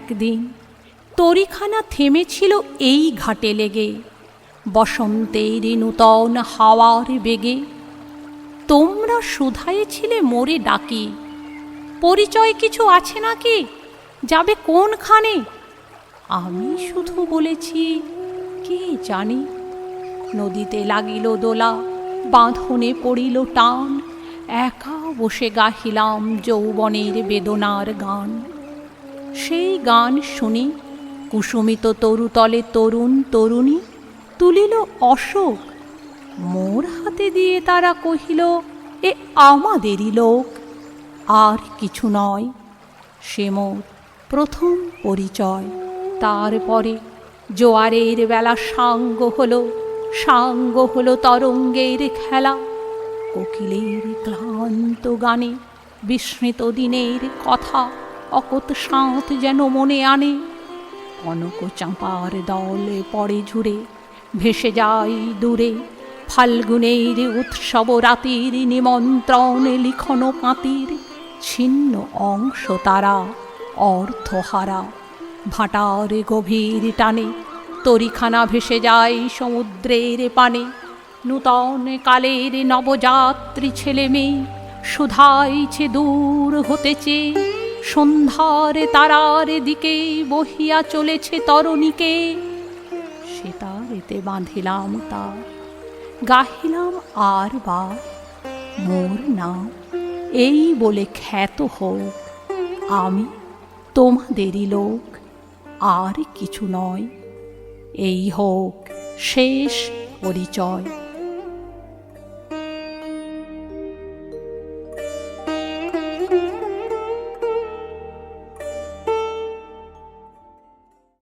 একদিন তরিখানা থেমেছিল এই ঘাটে লেগে, বসন্তের নূতন হাওয়ার বেগে। তোমরা শুধাইছিলে মোরে ডাকি, পরিচয় কিছু আছে নাকি, যাবে কোনখানে? আমি শুধু বলেছি কে জানি। নদীতে লাগিল দোলা, বাঁধনে পড়িল টান, একা বসে গাহিলাম যৌবনের বেদনার গান। সেই গান শুনি কুসুমিত তরুতলে তরুণ তরুণী তুলিল অশোক। মোর হাতে দিয়ে তারা কহিল, এ আমাদেরই লোক, আর কিছু নয়। সে মোর প্রথম পরিচয়। তারপরে জোয়ারের বেলা সাঙ্গ হলো তরঙ্গের খেলা। কোকিলের ক্লান্ত গানে বিস্মৃত দিনের কথা অকত সাঁত যেন মনে আনে। কনক চাঁপার দল পড়ে ঝুরে, ভেসে যায় দূরে। ফাল্গুনের উৎসব রাতির নিমন্ত্রণ লিখন পাতির, ছিন্ন অংশ তারা অর্থহারা। ভাটার গভীর টানে তরিখানা ভেসে যায় সমুদ্রের পানে। নূতন কালের নবযাত্রী ছেলে মেয়ে শুধাইছে দূর হতেছে, সন্ধ্যার তারার দিকে বহিয়া চলেছে তরণীকে। সে তারেতে বাঁধিলাম তার, গাহিলাম আর বার, মোর নাম এই বলে খ্যাত হোক, আমি তোমাদেরই লোক, আর কিছু নয়। এই হোক শেষ পরিচয়।